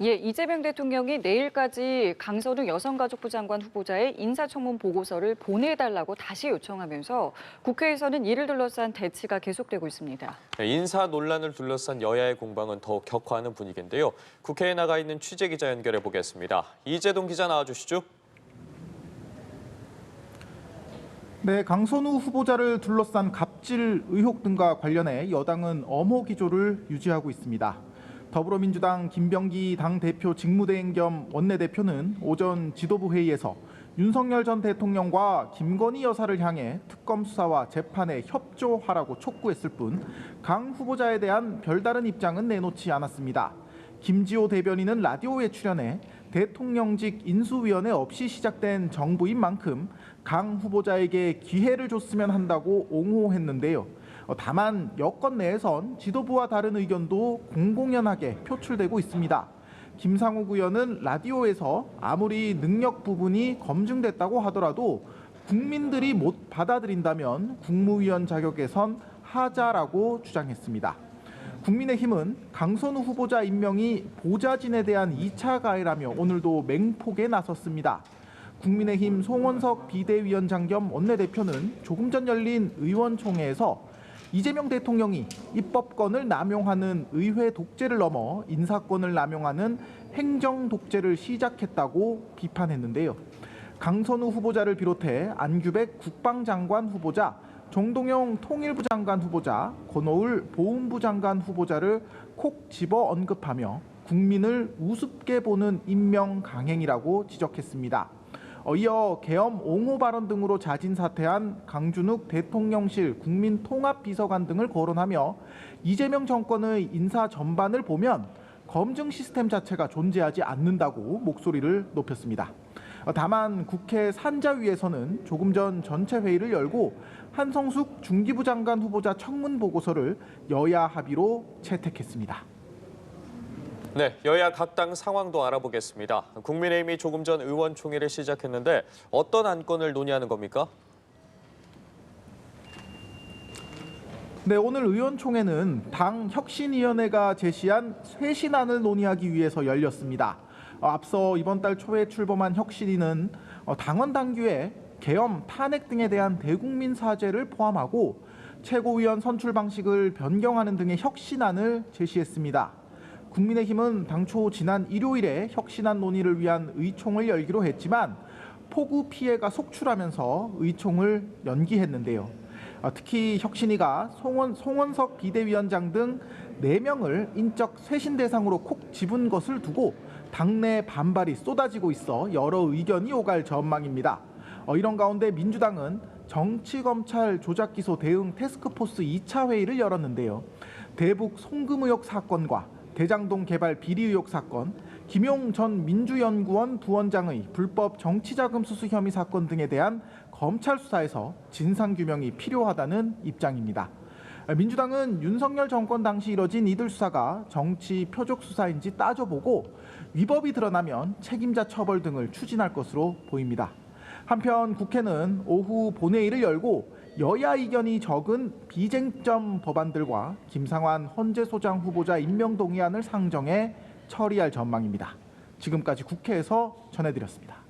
예, 이재명 대통령이 내일까지 강선우 여성가족부 장관 후보자의 인사청문 보고서를 보내달라고 다시 요청하면서 국회에서는 이를 둘러싼 대치가 계속되고 있습니다. 네, 인사 논란을 둘러싼 여야의 공방은 더욱 격화하는 분위기인데요. 국회에 나가 있는 취재기자 연결해 보겠습니다. 이재동 기자 나와주시죠. 네, 강선우 후보자를 둘러싼 갑질 의혹 등과 관련해 여당은 엄호 기조를 유지하고 있습니다. 더불어민주당 김병기 당대표 직무대행 겸 원내대표는 오전 지도부 회의에서 윤석열 전 대통령과 김건희 여사를 향해 특검 수사와 재판에 협조하라고 촉구했을 뿐 강 후보자에 대한 별다른 입장은 내놓지 않았습니다. 김지호 대변인은 라디오에 출연해 대통령직 인수위원회 없이 시작된 정부인 만큼 강 후보자에게 기회를 줬으면 한다고 옹호했는데요. 다만 여권 내에선 지도부와 다른 의견도 공공연하게 표출되고 있습니다. 김상욱 의원은 라디오에서 아무리 능력 부분이 검증됐다고 하더라도 국민들이 못 받아들인다면 국무위원 자격에선 하자라고 주장했습니다. 국민의힘은 강선우 후보자 임명이 보좌진에 대한 2차 가해라며 오늘도 맹폭에 나섰습니다. 국민의힘 송원석 비대위원장 겸 원내대표는 조금 전 열린 의원총회에서 이재명 대통령이 입법권을 남용하는 의회 독재를 넘어 인사권을 남용하는 행정 독재를 시작했다고 비판했는데요. 강선우 후보자를 비롯해 안규백 국방장관 후보자, 정동영 통일부 장관 후보자, 권오을 보훈부 장관 후보자를 콕 집어 언급하며 국민을 우습게 보는 임명 강행이라고 지적했습니다. 이어 계엄 옹호 발언 등으로 자진 사퇴한 강준욱 대통령실 국민통합비서관 등을 거론하며 이재명 정권의 인사 전반을 보면 검증 시스템 자체가 존재하지 않는다고 목소리를 높였습니다. 다만 국회 산자위에서는 조금 전 전체 회의를 열고 한성숙 중기부 장관 후보자 청문 보고서를 여야 합의로 채택했습니다. 네, 여야 각 당 상황도 알아보겠습니다. 국민의힘이 조금 전 의원총회를 시작했는데 어떤 안건을 논의하는 겁니까? 네, 오늘 의원총회는 당 혁신위원회가 제시한 쇄신안을 논의하기 위해서 열렸습니다. 앞서 이번 달 초에 출범한 혁신위는 당원 당규에 계엄, 탄핵 등에 대한 대국민 사죄를 포함하고 최고위원 선출 방식을 변경하는 등의 혁신안을 제시했습니다. 국민의힘은 당초 지난 일요일에 혁신안 논의를 위한 의총을 열기로 했지만 폭우 피해가 속출하면서 의총을 연기했는데요. 특히 혁신위가 송원석 비대위원장 등 4명을 인적 쇄신 대상으로 콕 집은 것을 두고 당내 반발이 쏟아지고 있어 여러 의견이 오갈 전망입니다. 이런 가운데 민주당은 정치검찰 조작기소 대응 태스크포스 2차 회의를 열었는데요. 대북 송금 의혹 사건과 대장동 개발 비리 의혹 사건, 김용 전 민주연구원 부원장의 불법 정치자금 수수 혐의 사건 등에 대한 검찰 수사에서 진상규명이 필요하다는 입장입니다. 민주당은 윤석열 정권 당시 이뤄진 이들 수사가 정치 표적 수사인지 따져보고 위법이 드러나면 책임자 처벌 등을 추진할 것으로 보입니다. 한편 국회는 오후 본회의를 열고 여야 의견이 적은 비쟁점 법안들과 김상환 헌재소장 후보자 임명 동의안을 상정해 처리할 전망입니다. 지금까지 국회에서 전해드렸습니다.